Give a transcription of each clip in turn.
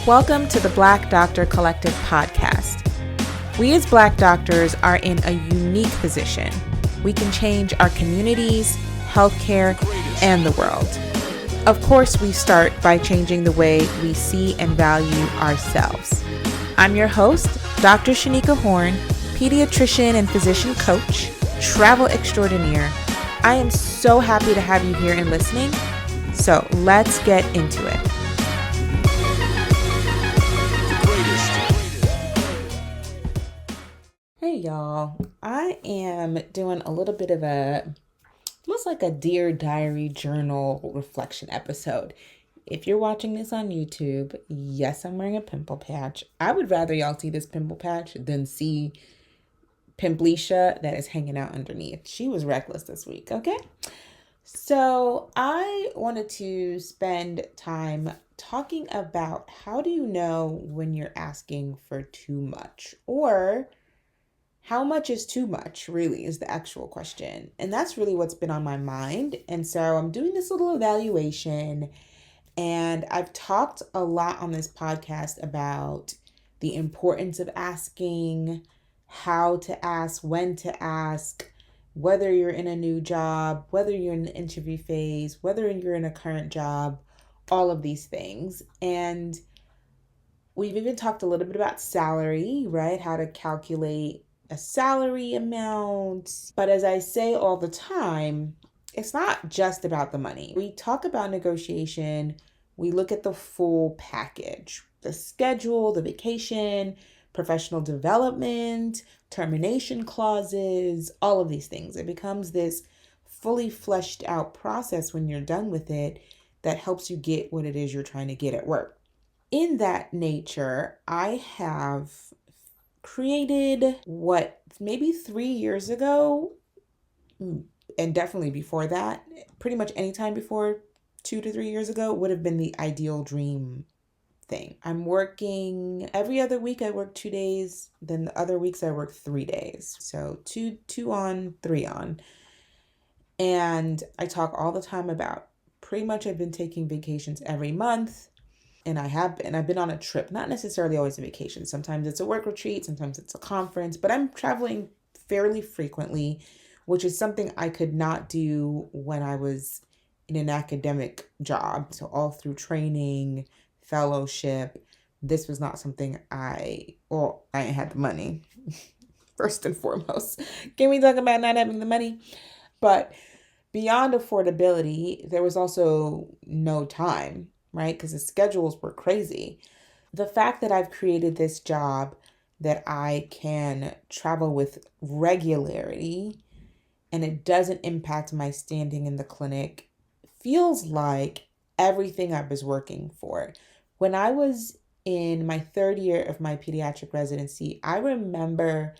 Welcome to the Black Doctor Collective podcast. We as Black doctors are in a unique position. We can change our communities, healthcare, and the world. Of course, we start by changing the way we see and value ourselves. I'm your host, Dr. Shanika Horn, pediatrician and physician coach, travel extraordinaire. I am so happy to have you here and listening. So let's get into it. Hey y'all, I am doing a little bit of almost like a Dear Diary journal reflection episode. If you're watching this on YouTube, yes, I'm wearing a pimple patch. I would rather y'all see this pimple patch than see Pimpleisha that is hanging out underneath. She was reckless this week, okay? So I wanted to spend time talking about how do you know when you're asking for too much, or how much is too much, really, is the actual question. And that's really what's been on my mind. And so I'm doing this little evaluation, and I've talked a lot on this podcast about the importance of asking, how to ask, when to ask, whether you're in a new job, whether you're in the interview phase, whether you're in a current job, all of these things. And we've even talked a little bit about salary, right? How to calculate a salary amount. But as I say all the time, it's not just about the money. We talk about negotiation. We look at the full package, the schedule, the vacation, professional development, termination clauses, all of these things. It becomes this fully fleshed out process when you're done with it that helps you get what it is you're trying to get at work. In that nature, I have created what maybe 3 years ago, and definitely before that, pretty much any time before 2 to 3 years ago would have been the ideal dream thing. I'm working every other week. I work 2 days. Then the other weeks I work 3 days. So two on, 3 on. And I talk all the time about pretty much I've been taking vacations every month. And I've been on a trip, not necessarily always a vacation. Sometimes it's a work retreat, sometimes it's a conference, but I'm traveling fairly frequently, which is something I could not do when I was in an academic job. So all through training, fellowship, this was not something I ain't had the money, first and foremost. Can we talk about not having the money? But beyond affordability, there was also no time, right? Because the schedules were crazy. The fact that I've created this job that I can travel with regularity and it doesn't impact my standing in the clinic feels like everything I was working for. When I was in my 3rd year of my pediatric residency, I remember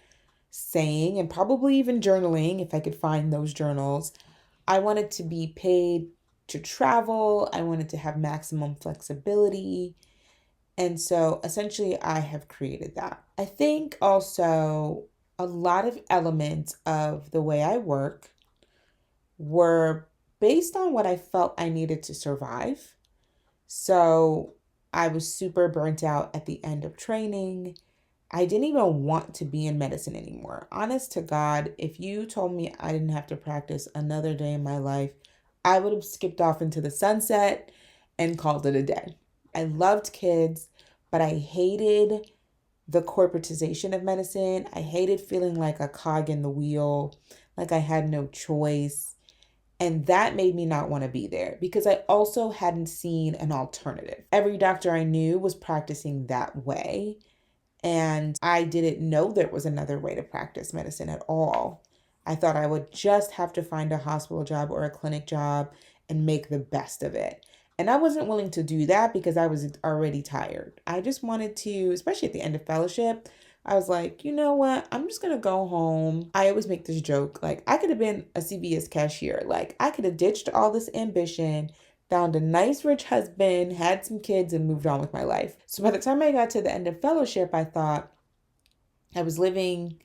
saying, and probably even journaling if I could find those journals, I wanted to be paid to travel. I wanted to have maximum flexibility. And so essentially I have created that. I think also a lot of elements of the way I work were based on what I felt I needed to survive. So I was super burnt out at the end of training. I didn't even want to be in medicine anymore. Honest to God, if you told me I didn't have to practice another day in my life, I would have skipped off into the sunset and called it a day. I loved kids, but I hated the corporatization of medicine. I hated feeling like a cog in the wheel, like I had no choice. And that made me not want to be there because I also hadn't seen an alternative. Every doctor I knew was practicing that way. And I didn't know there was another way to practice medicine at all. I thought I would just have to find a hospital job or a clinic job and make the best of it. And I wasn't willing to do that because I was already tired. I just wanted to, especially at the end of fellowship, I was like, you know what? I'm just going to go home. I always make this joke. Like, I could have been a CVS cashier. Like, I could have ditched all this ambition, found a nice rich husband, had some kids, and moved on with my life. So by the time I got to the end of fellowship, I thought I was living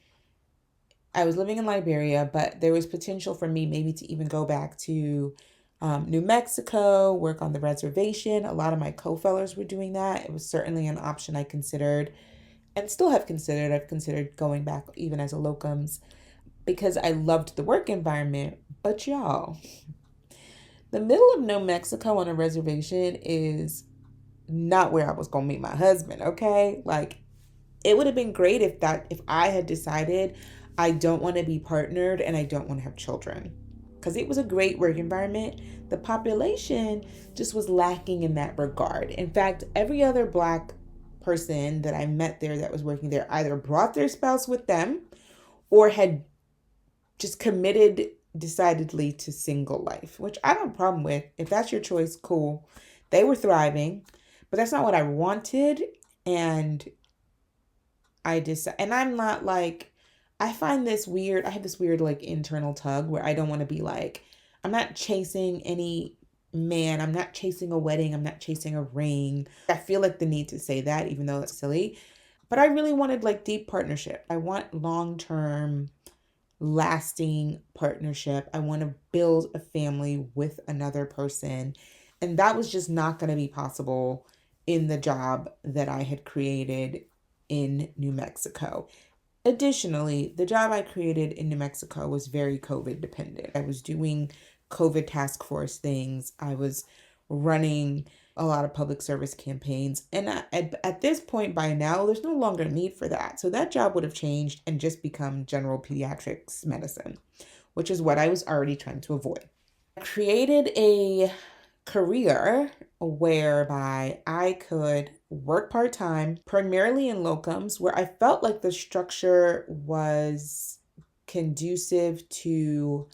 in Liberia, but there was potential for me maybe to even go back to New Mexico, work on the reservation. A lot of my co-fellows were doing that. It was certainly an option I considered and still have considered. I've considered going back even as a locums because I loved the work environment. But y'all, the middle of New Mexico on a reservation is not where I was going to meet my husband, okay? Like, it would have been great if I had decided I don't want to be partnered and I don't want to have children, because it was a great work environment. The population just was lacking in that regard. In fact, every other Black person that I met there that was working there either brought their spouse with them or had just committed decidedly to single life, which I don't have a problem with. If that's your choice, cool. They were thriving, but that's not what I wanted. And and I'm not like, I find this weird. I have this weird like internal tug where I don't want to be like, I'm not chasing any man. I'm not chasing a wedding. I'm not chasing a ring. I feel like the need to say that, even though it's silly, but I really wanted like deep partnership. I want long-term lasting partnership. I want to build a family with another person. And that was just not going to be possible in the job that I had created in New Mexico. Additionally, the job I created in New Mexico was very COVID dependent. I was doing COVID task force things. I was running a lot of public service campaigns. And at this point by now, there's no longer a need for that. So that job would have changed and just become general pediatrics medicine, which is what I was already trying to avoid. I created a career whereby I could work part-time, primarily in locums, where I felt like the structure was conducive to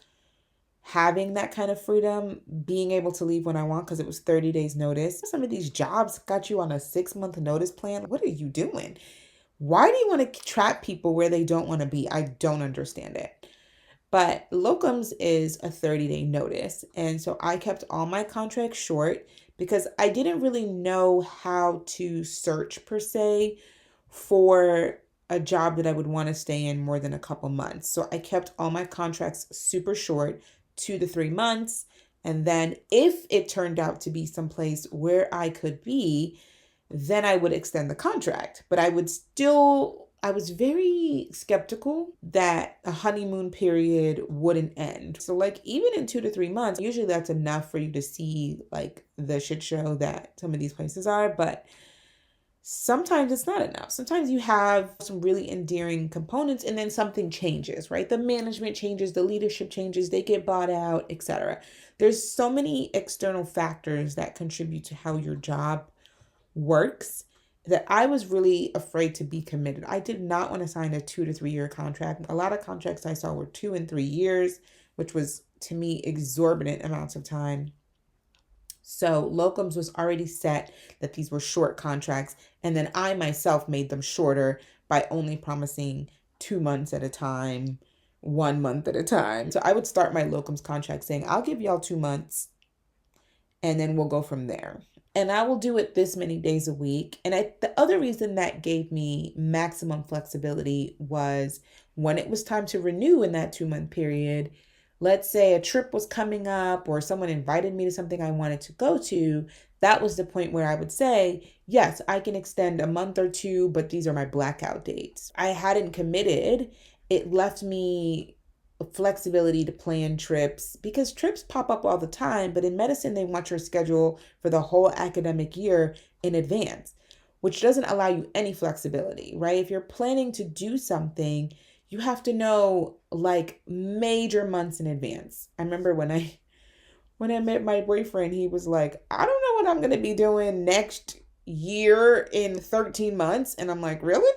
having that kind of freedom, being able to leave when I want because it was 30 days notice. Some of these jobs got you on a 6-month notice plan. What are you doing? Why do you want to trap people where they don't want to be? I don't understand it. But locums is a 30-day notice. And so I kept all my contracts short because I didn't really know how to search per se for a job that I would want to stay in more than a couple months. So I kept all my contracts super short, 2 to 3 months. And then if it turned out to be someplace where I could be, then I would extend the contract. But I was very skeptical that a honeymoon period wouldn't end. So like even in 2 to 3 months, usually that's enough for you to see like the shit show that some of these places are. But sometimes it's not enough. Sometimes you have some really endearing components and then something changes, right? The management changes, the leadership changes, they get bought out, etc. There's so many external factors that contribute to how your job works that I was really afraid to be committed. I did not want to sign a 2 to 3 year contract. A lot of contracts I saw were 2 and 3 years, which was to me exorbitant amounts of time. So locums was already set that these were short contracts. And then I myself made them shorter by only promising 2 months at a time, 1 month at a time. So I would start my locums contract saying, I'll give y'all 2 months and then we'll go from there. And I will do it this many days a week. And the other reason that gave me maximum flexibility was when it was time to renew in that 2-month period, let's say a trip was coming up or someone invited me to something I wanted to go to, that was the point where I would say, yes, I can extend a month or 2, but these are my blackout dates. I hadn't committed. It left me flexibility to plan trips because trips pop up all the time, but in medicine, they want your schedule for the whole academic year in advance, which doesn't allow you any flexibility, right? If you're planning to do something, you have to know like major months in advance. I remember when I met my boyfriend, he was like, I don't know what I'm going to be doing next year in 13 months. And I'm like, really?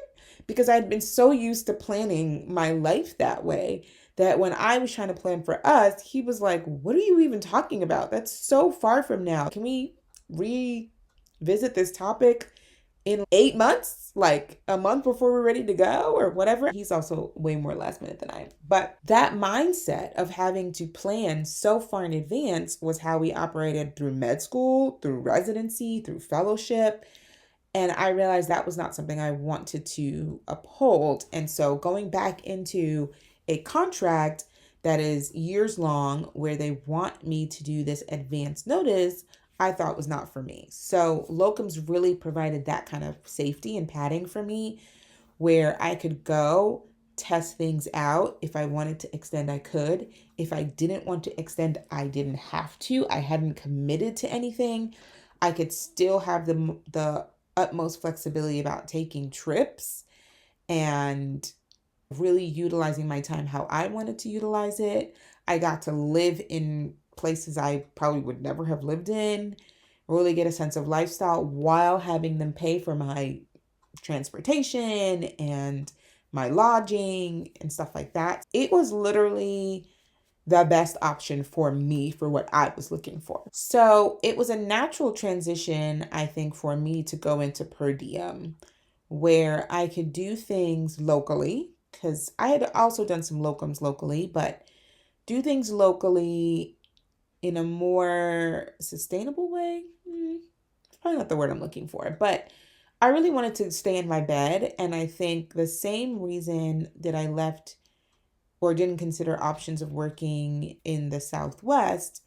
Because I'd been so used to planning my life that way that when I was trying to plan for us, he was like, what are you even talking about? That's so far from now. Can we revisit this topic in 8 months, like a month before we're ready to go or whatever? He's also way more last minute than I am. But that mindset of having to plan so far in advance was how we operated through med school, through residency, through fellowship. And I realized that was not something I wanted to uphold. And so going back into a contract that is years long, where they want me to do this advance notice, I thought was not for me. So locums really provided that kind of safety and padding for me, where I could go test things out. If I wanted to extend, I could. If I didn't want to extend, I didn't have to. I hadn't committed to anything. I could still have the utmost flexibility about taking trips and really utilizing my time how I wanted to utilize it. I got to live in places I probably would never have lived in, really get a sense of lifestyle while having them pay for my transportation and my lodging and stuff like that. It was literally the best option for me for what I was looking for. So it was a natural transition, I think, for me to go into per diem, where I could do things locally, because I had also done some locums locally, but do things locally in a more sustainable way. It's probably not the word I'm looking for, but I really wanted to stay in my bed. And I think the same reason that I left or didn't consider options of working in the Southwest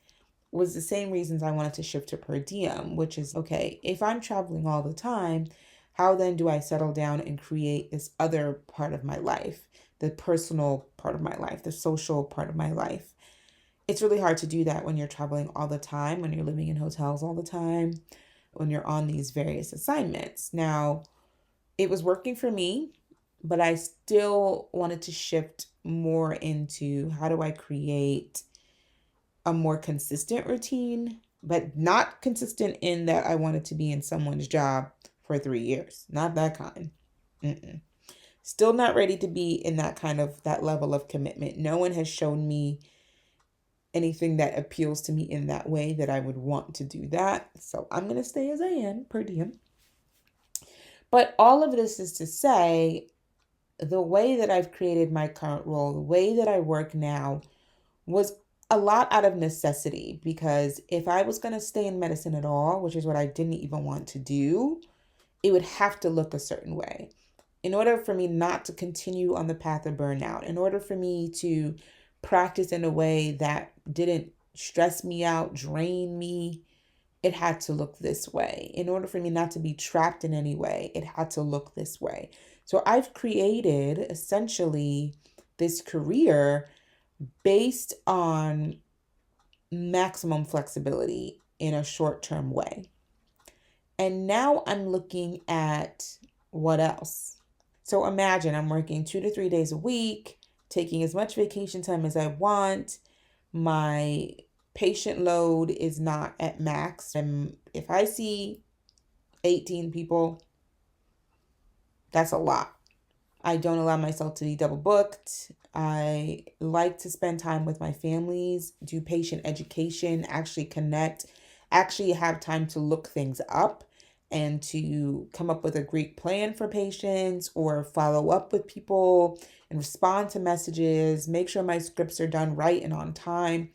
was the same reasons I wanted to shift to per diem, which is, okay, if I'm traveling all the time, how then do I settle down and create this other part of my life, the personal part of my life, the social part of my life? It's really hard to do that when you're traveling all the time, when you're living in hotels all the time, when you're on these various assignments. Now, it was working for me, but I still wanted to shift more into how do I create a more consistent routine, but not consistent in that I wanted to be in someone's job for 3 years. Not that kind. Mm-mm. Still not ready to be in that level of commitment. No one has shown me anything that appeals to me in that way that I would want to do that. So I'm going to stay as I am, per diem. But all of this is to say, the way that I've created my current role, the way that I work now, was a lot out of necessity, because if I was going to stay in medicine at all, which is what I didn't even want to do, it would have to look a certain way. In order for me not to continue on the path of burnout, in order for me to practice in a way that didn't stress me out, drain me, it had to look this way. In order for me not to be trapped in any way, it had to look this way. So I've created essentially this career based on maximum flexibility in a short-term way. And now I'm looking at what else. So imagine I'm working 2 to 3 days a week, taking as much vacation time as I want. My patient load is not at max. And if I see 18 people, that's a lot. I don't allow myself to be double booked. I like to spend time with my families, do patient education, actually connect, actually have time to look things up and to come up with a great plan for patients, or follow up with people and respond to messages, make sure my scripts are done right and on time.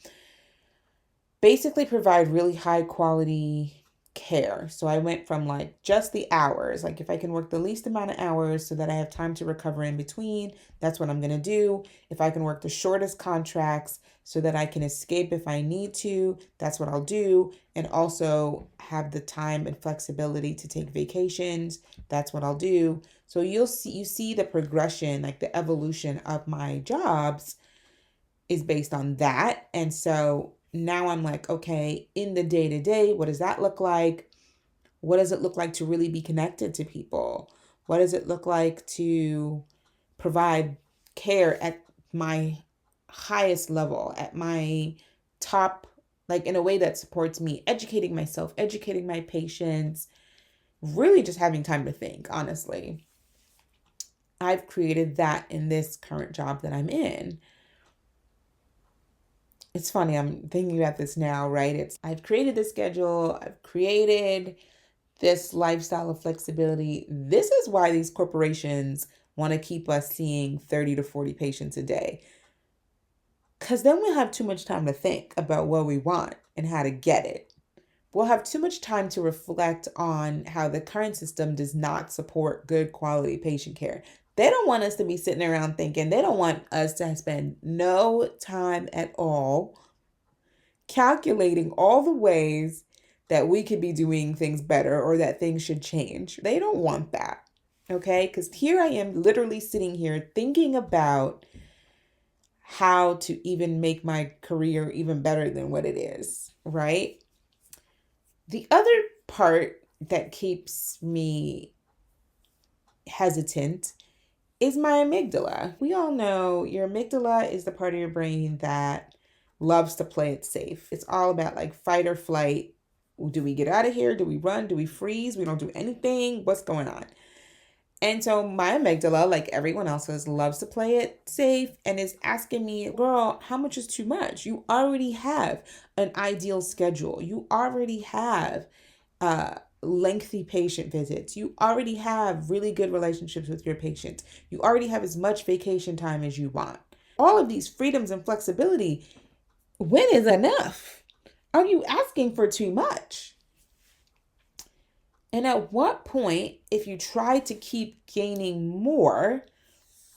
Basically provide really high quality care. So I went from just the hours, if I can work the least amount of hours so that I have time to recover in between, that's what I'm going to do. If I can work the shortest contracts so that I can escape if I need to, that's what I'll do. And also have the time and flexibility to take vacations, that's what I'll do. So you see the progression, the evolution of my jobs is based on that. And so now I'm okay, in the day to day, what does that look like? What does it look like to really be connected to people? What does it look like to provide care at my highest level, at my top, in a way that supports me, educating myself, educating my patients, really just having time to think, honestly. I've created that in this current job that I'm in. It's funny, I'm thinking about this now, right? I've created this schedule, I've created this lifestyle of flexibility. This is why these corporations want to keep us seeing 30 to 40 patients a day. Because then we'll have too much time to think about what we want and how to get it. We'll have too much time to reflect on how the current system does not support good quality patient care. They don't want us to be sitting around thinking. They don't want us to spend no time at all calculating all the ways that we could be doing things better or that things should change. They don't want that. Okay? Because here I am literally sitting here thinking about how to even make my career even better than what it is, right? The other part that keeps me hesitant is my amygdala. We all know your amygdala is the part of your brain that loves to play it safe. It's all about like fight or flight. Do we get out of here? Do we run? Do we freeze? We don't do anything. What's going on? And so my amygdala, like everyone else's, loves to play it safe and is asking me, girl, how much is too much? You already have an ideal schedule. You already have lengthy patient visits. You already have really good relationships with your patients. You already have as much vacation time as you want. All of these freedoms and flexibility, when is enough? Are you asking for too much? And at what point, if you try to keep gaining more,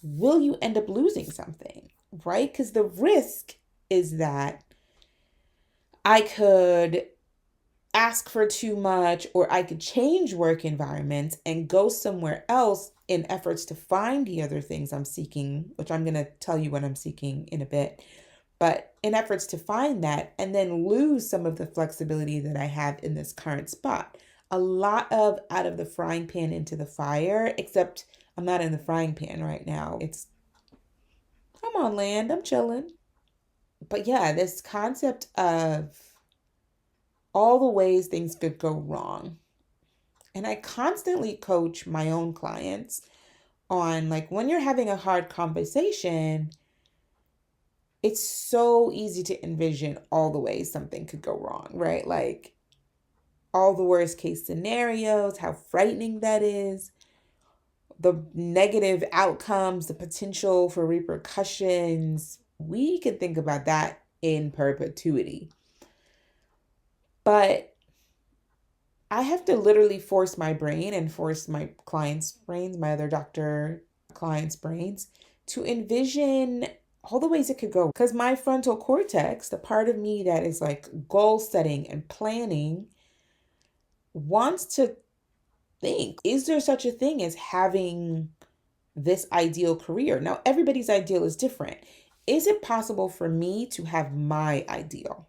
will you end up losing something, right? Because the risk is that I could ask for too much, or I could change work environments and go somewhere else in efforts to find the other things I'm seeking, which I'm going to tell you what I'm seeking in a bit. But in efforts to find that and then lose some of the flexibility that I have in this current spot. A lot of out of the frying pan into the fire, except I'm not in the frying pan right now. I'm on land, I'm chilling. But yeah, this concept of all the ways things could go wrong. And I constantly coach my own clients on like when you're having a hard conversation, it's so easy to envision all the ways something could go wrong, right? Like all the worst case scenarios, how frightening that is, the negative outcomes, the potential for repercussions. We can think about that in perpetuity. But I have to literally force my brain and force my clients' brains, my other doctor clients' brains, to envision all the ways it could go. Because my frontal cortex, the part of me that is like goal setting and planning, wants to think, is there such a thing as having this ideal career? Now, everybody's ideal is different. Is it possible for me to have my ideal?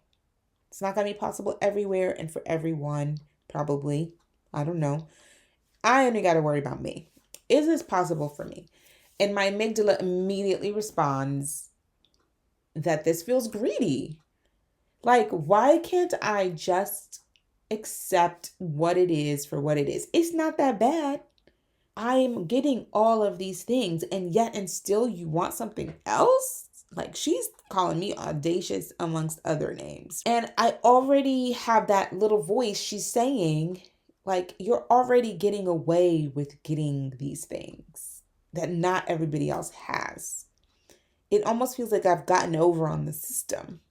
It's not going to be possible everywhere and for everyone, probably. I don't know. I only got to worry about me. Is this possible for me? And my amygdala immediately responds that this feels greedy. Like, why can't I just accept what it is for what it is? It's not that bad. I'm getting all of these things, and yet and still you want something else? Like, she's calling me audacious amongst other names. And I already have that little voice. She's saying, like, you're already getting away with getting these things that not everybody else has. It almost feels like I've gotten over on the system.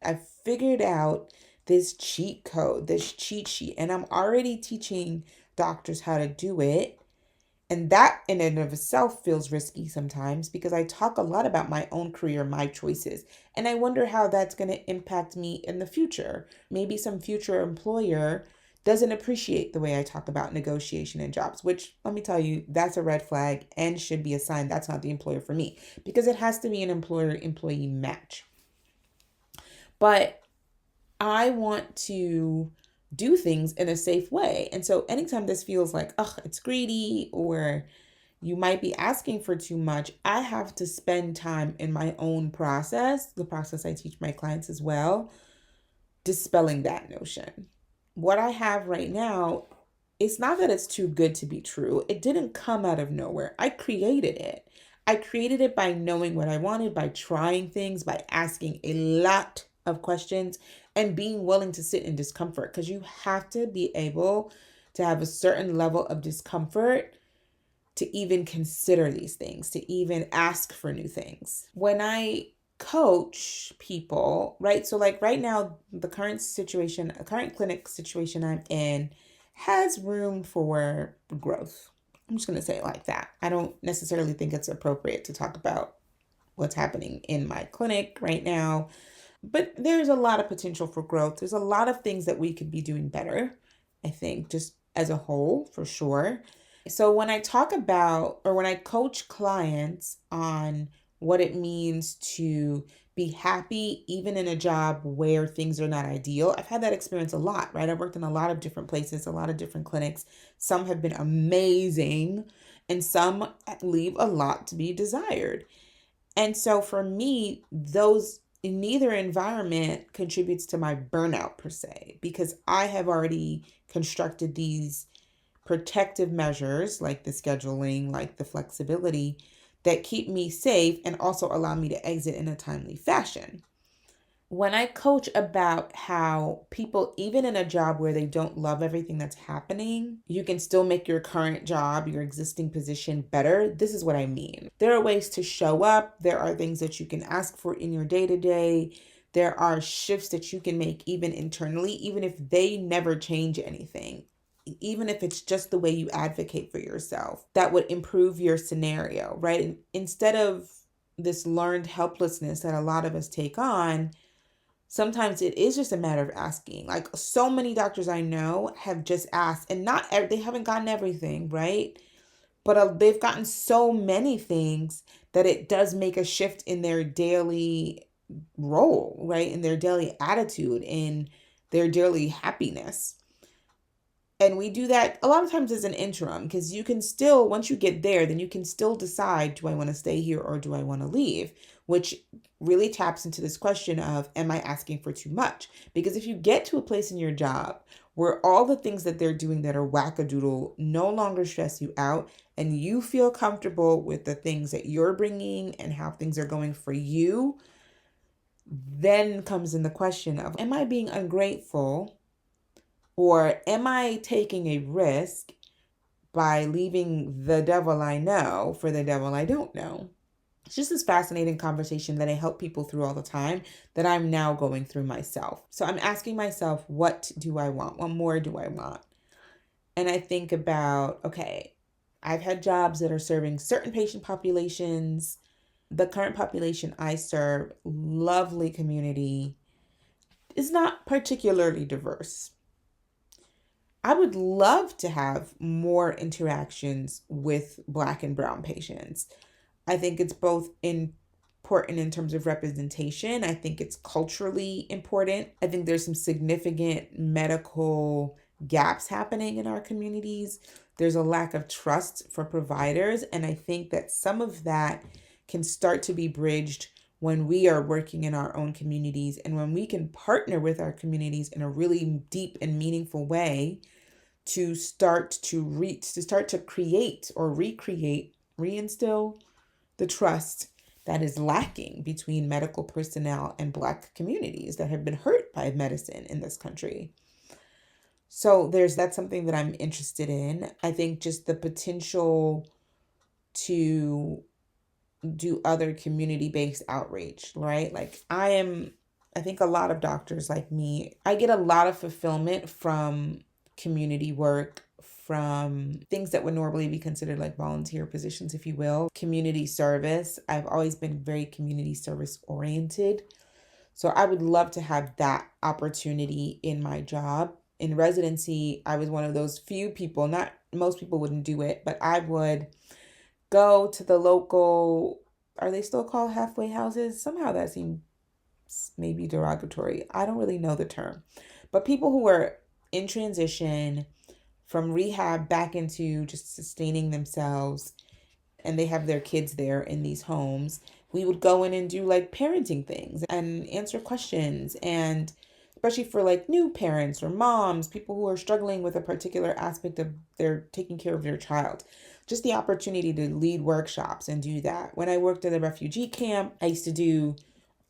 I've figured out this cheat code, this cheat sheet, and I'm already teaching doctors how to do it. And that in and of itself feels risky sometimes because I talk a lot about my own career, my choices. And I wonder how that's going to impact me in the future. Maybe some future employer doesn't appreciate the way I talk about negotiation and jobs, which let me tell you, that's a red flag and should be a sign that's not the employer for me because it has to be an employer-employee match. But I want to do things in a safe way. And so anytime this feels like, oh, it's greedy or you might be asking for too much, I have to spend time in my own process, the process I teach my clients as well, dispelling that notion. What I have right now, it's not that it's too good to be true. It didn't come out of nowhere. I created it. I created it by knowing what I wanted, by trying things, by asking a lot of questions and being willing to sit in discomfort because you have to be able to have a certain level of discomfort to even consider these things, to even ask for new things. When I coach people, right? So like right now, the current clinic situation I'm in has room for growth. I'm just going to say it like that. I don't necessarily think it's appropriate to talk about what's happening in my clinic right now, but there's a lot of potential for growth. There's a lot of things that we could be doing better, I think, just as a whole, for sure. So when I talk about, or when I coach clients on what it means to be happy even in a job where things are not ideal, I've had that experience a lot, right? I've worked in a lot of different places, a lot of different clinics. Some have been amazing and some leave a lot to be desired. And so for me, those in neither environment contributes to my burnout per se, because I have already constructed these protective measures like the scheduling, like the flexibility that keep me safe and also allow me to exit in a timely fashion. When I coach about how people, even in a job where they don't love everything that's happening, you can still make your current job, your existing position better. This is what I mean. There are ways to show up. There are things that you can ask for in your day to day. There are shifts that you can make even internally, even if they never change anything. Even if it's just the way you advocate for yourself, that would improve your scenario, right? And instead of this learned helplessness that a lot of us take on, sometimes it is just a matter of asking. Like so many doctors I know have just asked, and they haven't gotten everything, right? But they've gotten so many things that it does make a shift in their daily role, right? In their daily attitude, in their daily happiness. And we do that a lot of times as an interim, because you can still, once you get there, then you can still decide, do I want to stay here or do I want to leave? Which really taps into this question of, am I asking for too much? Because if you get to a place in your job where all the things that they're doing that are wackadoodle no longer stress you out, and you feel comfortable with the things that you're bringing and how things are going for you, then comes in the question of, am I being ungrateful? Or am I taking a risk by leaving the devil I know for the devil I don't know? It's just this fascinating conversation that I help people through all the time that I'm now going through myself. So I'm asking myself, what do I want? What more do I want? And I think about, okay, I've had jobs that are serving certain patient populations. The current population I serve, lovely community, is not particularly diverse. I would love to have more interactions with Black and Brown patients. I think it's both important in terms of representation. I think it's culturally important. I think there's some significant medical gaps happening in our communities. There's a lack of trust for providers. And I think that some of that can start to be bridged when we are working in our own communities and when we can partner with our communities in a really deep and meaningful way to start to create or recreate, reinstill the trust that is lacking between medical personnel and Black communities that have been hurt by medicine in this country. So that's something that I'm interested in. I think just the potential to do other community-based outreach, right? Like I think a lot of doctors like me, I get a lot of fulfillment from community work, from things that would normally be considered like volunteer positions, if you will. Community service. I've always been very community service oriented. So I would love to have that opportunity in my job. In residency, I was one of those few people, not most people wouldn't do it, but I would go to the local, are they still called halfway houses? Somehow that seems maybe derogatory. I don't really know the term. But people who are in transition from rehab back into just sustaining themselves, and they have their kids there in these homes, we would go in and do like parenting things and answer questions, and especially for like new parents or moms, people who are struggling with a particular aspect of their taking care of their child. Just the opportunity to lead workshops and do that. When I worked at a refugee camp, I used to do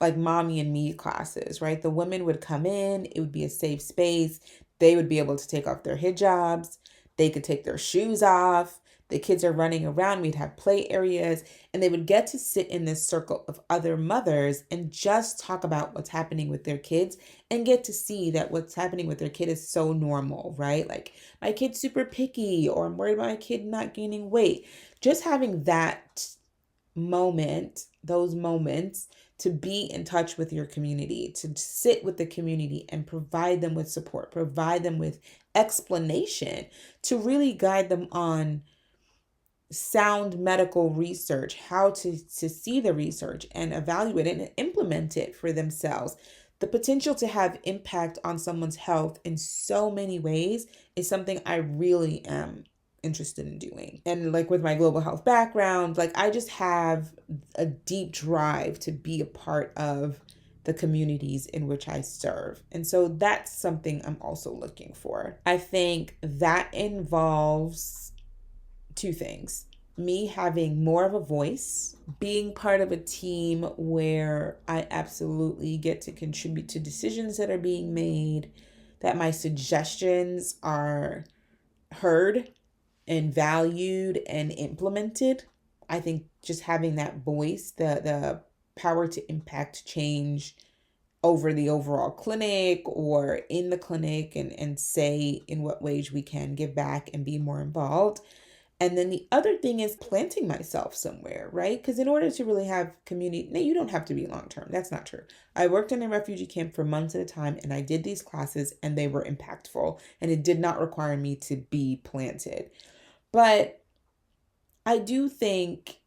like mommy and me classes, right? The women would come in, it would be a safe space. They would be able to take off their hijabs. They could take their shoes off. The kids are running around. We'd have play areas, and they would get to sit in this circle of other mothers and just talk about what's happening with their kids and get to see that what's happening with their kid is so normal, right? Like, my kid's super picky, or I'm worried about my kid not gaining weight. Just having that moment, those moments, to be in touch with your community, to sit with the community and provide them with support, provide them with explanation, to really guide them on sound medical research, how to see the research and evaluate it and implement it for themselves. The potential to have impact on someone's health in so many ways is something I really am interested in doing. And like with my global health background, like I just have a deep drive to be a part of the communities in which I serve. And so that's something I'm also looking for. I think that involves two things: me having more of a voice, being part of a team where I absolutely get to contribute to decisions that are being made, that my suggestions are heard and valued and implemented. I think just having that voice, the power to impact change over the overall clinic or in the clinic, and say in what ways we can give back and be more involved. And then the other thing is planting myself somewhere, right? Because in order to really have community, no, you don't have to be long term. That's not true. I worked in a refugee camp for months at a time, and I did these classes, and they were impactful, and it did not require me to be planted. But I do think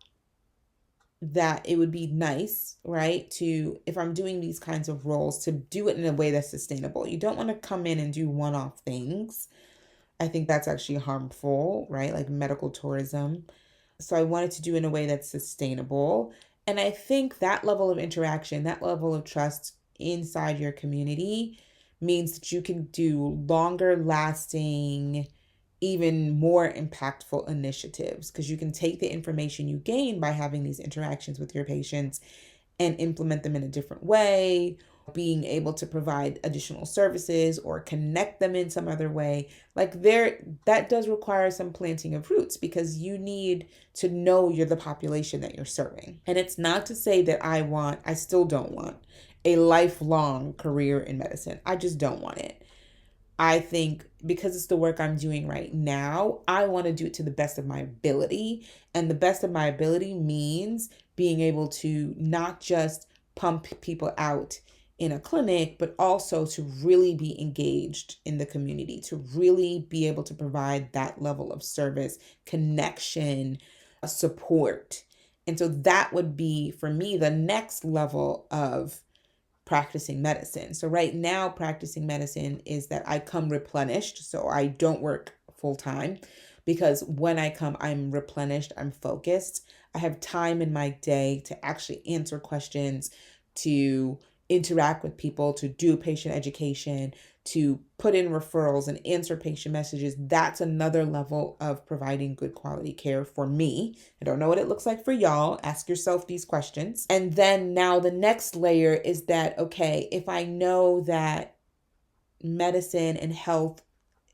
that it would be nice, right, to, if I'm doing these kinds of roles, to do it in a way that's sustainable. You don't want to come in and do one-off things. I think that's actually harmful, right? Like medical tourism. So I wanted to do it in a way that's sustainable. And I think that level of interaction, that level of trust inside your community means that you can do longer lasting, even more impactful initiatives, because you can take the information you gain by having these interactions with your patients and implement them in a different way, being able to provide additional services or connect them in some other way. Like that does require some planting of roots, because you need to know you're the population that you're serving. And it's not to say that I still don't want a lifelong career in medicine. I just don't want it. I think because it's the work I'm doing right now, I want to do it to the best of my ability. And the best of my ability means being able to not just pump people out in a clinic, but also to really be engaged in the community, to really be able to provide that level of service, connection, support. And so that would be, for me, the next level of practicing medicine. So right now, practicing medicine is that I come replenished. So I don't work full time, because when I come, I'm replenished, I'm focused. I have time in my day to actually answer questions, to interact with people, to do patient education, to put in referrals and answer patient messages. That's another level of providing good quality care for me. I don't know what it looks like for y'all. Ask yourself these questions. And then now the next layer is that, okay, if I know that medicine and health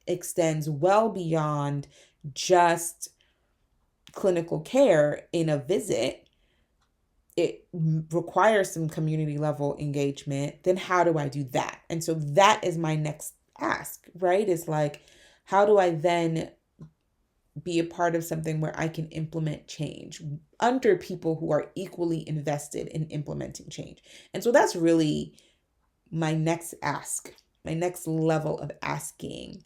extends well beyond just clinical care in a visit, it requires some community level engagement, then how do I do that? And so that is my next ask, right? Is like, how do I then be a part of something where I can implement change under people who are equally invested in implementing change? And so that's really my next ask, my next level of asking.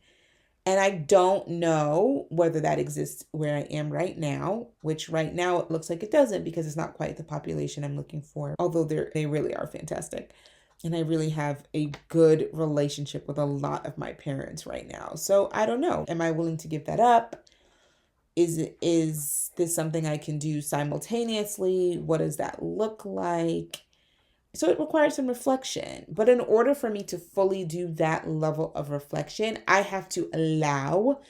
And I don't know whether that exists where I am right now, which right now it looks like it doesn't, because it's not quite the population I'm looking for, although they really are fantastic. And I really have a good relationship with a lot of my parents right now. So I don't know. Am I willing to give that up? Is this something I can do simultaneously? What does that look like? So it requires some reflection. But in order for me to fully do that level of reflection, I have to allow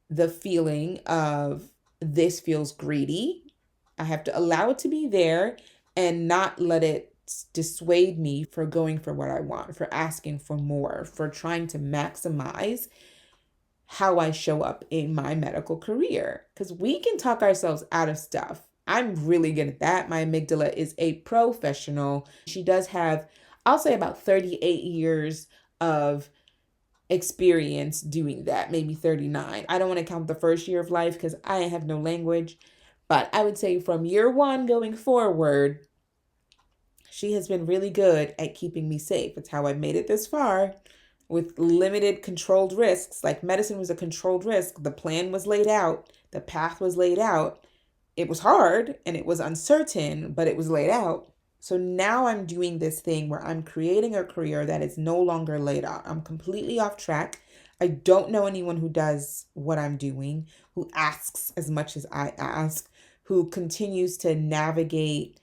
the feeling of this feels greedy. I have to allow it to be there and not let it dissuade me for going for what I want, for asking for more, for trying to maximize how I show up in my medical career. Because we can talk ourselves out of stuff. I'm really good at that. My amygdala is a professional. She does have, I'll say, about 38 years of experience doing that, maybe 39. I don't want to count the first year of life because I have no language. But I would say from year one going forward, she has been really good at keeping me safe. It's how I made it this far with limited controlled risks. Like medicine was a controlled risk. The plan was laid out, the path was laid out. It was hard and it was uncertain, but it was laid out. So now I'm doing this thing where I'm creating a career that is no longer laid out. I'm completely off track. I don't know anyone who does what I'm doing, who asks as much as I ask, who continues to navigate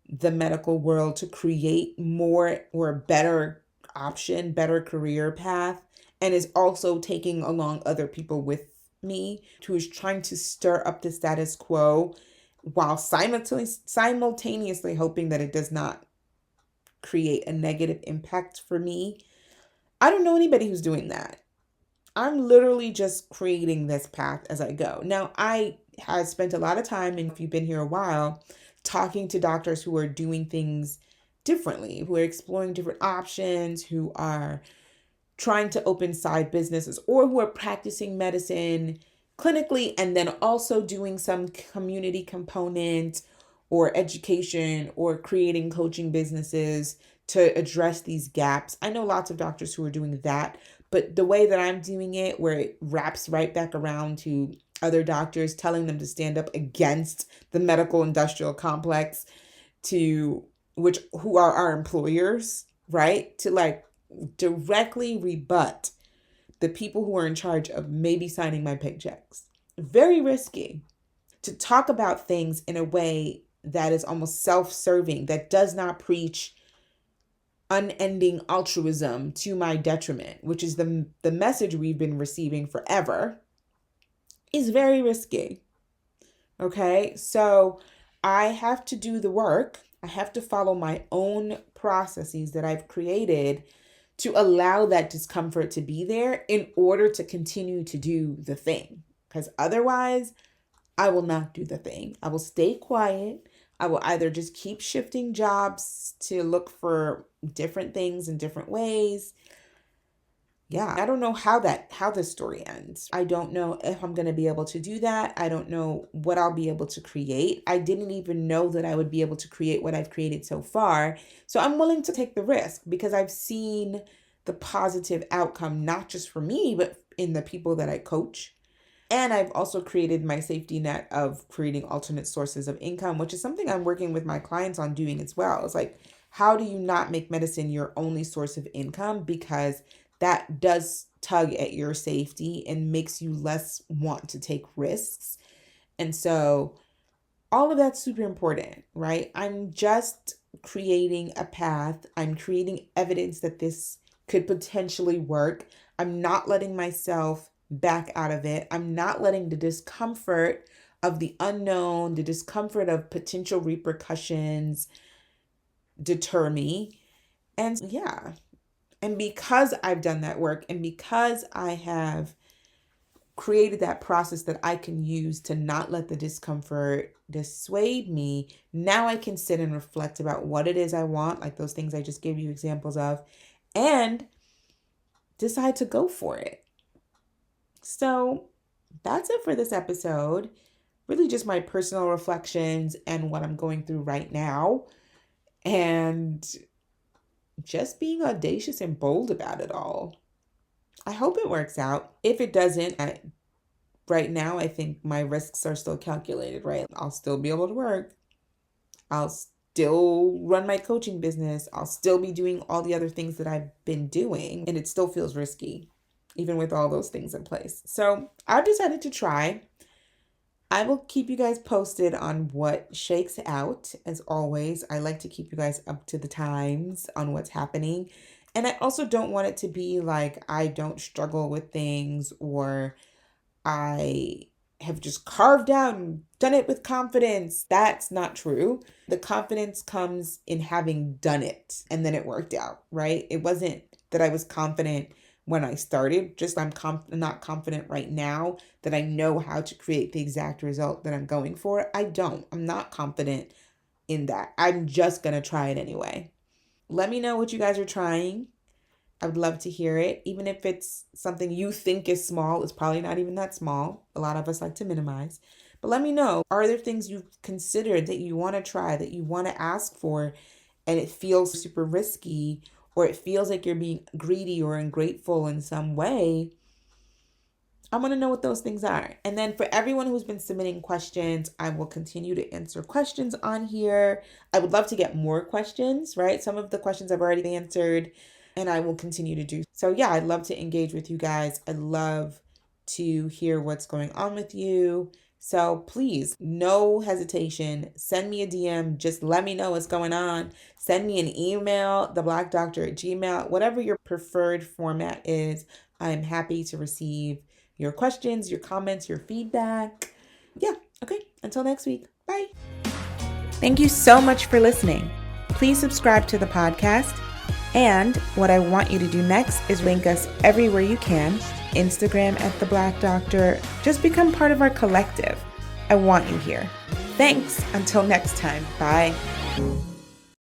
the medical world to create more or a better option, better career path, and is also taking along other people with me, who is trying to stir up the status quo while simultaneously hoping that it does not create a negative impact for me. I don't know anybody who's doing that. I'm literally just creating this path as I go. Now, I have spent a lot of time, and if you've been here a while, talking to doctors who are doing things differently, who are exploring different options, who are trying to open side businesses, or who are practicing medicine clinically and then also doing some community component or education or creating coaching businesses to address these gaps. I know lots of doctors who are doing that, but the way that I'm doing it, where it wraps right back around to other doctors telling them to stand up against the medical industrial complex, to which who are our employers, right? To like directly rebut the people who are in charge of maybe signing my paychecks. Very risky to talk about things in a way that is almost self-serving, that does not preach unending altruism to my detriment, which is the message we've been receiving forever, is very risky. Okay, so I have to do the work. I have to follow my own processes that I've created to allow that discomfort to be there in order to continue to do the thing. Because otherwise, I will not do the thing. I will stay quiet. I will either just keep shifting jobs to look for different things in different ways. Yeah, I don't know how this story ends. I don't know if I'm going to be able to do that. I don't know what I'll be able to create. I didn't even know that I would be able to create what I've created so far. So I'm willing to take the risk because I've seen the positive outcome, not just for me, but in the people that I coach. And I've also created my safety net of creating alternate sources of income, which is something I'm working with my clients on doing as well. It's like, how do you not make medicine your only source of income? Because that does tug at your safety and makes you less want to take risks. And so all of that's super important, right? I'm just creating a path. I'm creating evidence that this could potentially work. I'm not letting myself back out of it. I'm not letting the discomfort of the unknown, the discomfort of potential repercussions deter me. And yeah, and because I've done that work and because I have created that process that I can use to not let the discomfort dissuade me, now I can sit and reflect about what it is I want, like those things I just gave you examples of, and decide to go for it. So that's it for this episode. Really just my personal reflections and what I'm going through right now. And just being audacious and bold about it all. I hope it works out. If it doesn't, right now, I think my risks are still calculated, right? I'll still be able to work. I'll still run my coaching business. I'll still be doing all the other things that I've been doing. And it still feels risky, even with all those things in place. So I've decided to try. I will keep you guys posted on what shakes out. As always, I like to keep you guys up to the times on what's happening. And I also don't want it to be like I don't struggle with things or I have just carved out and done it with confidence. That's not true. The confidence comes in having done it and then it worked out, right? It wasn't that I was confident when I started. Just I'm not confident right now that I know how to create the exact result that I'm going for. I'm not confident in that. I'm just going to try it anyway. Let me know what you guys are trying. I would love to hear it. Even if it's something you think is small, it's probably not even that small. A lot of us like to minimize. But let me know, are there things you've considered that you want to try, that you want to ask for, and it feels super risky, or it feels like you're being greedy or ungrateful in some way? I want to know what those things are. And then for everyone who's been submitting questions, I will continue to answer questions on here. I would love to get more questions, right? Some of the questions I've already answered, and I will continue to do. So yeah, I'd love to engage with you guys. I'd love to hear what's going on with you. So please, no hesitation. Send me a DM. Just let me know what's going on. Send me an email, theblackdoctor@gmail.com, whatever your preferred format is. I'm happy to receive your questions, your comments, your feedback. Yeah, okay. Until next week. Bye. Thank you so much for listening. Please subscribe to the podcast. And what I want you to do next is link us everywhere you can. Instagram @theblackdoctor. Just become part of our collective. I want you here. Thanks. Until next time. Bye.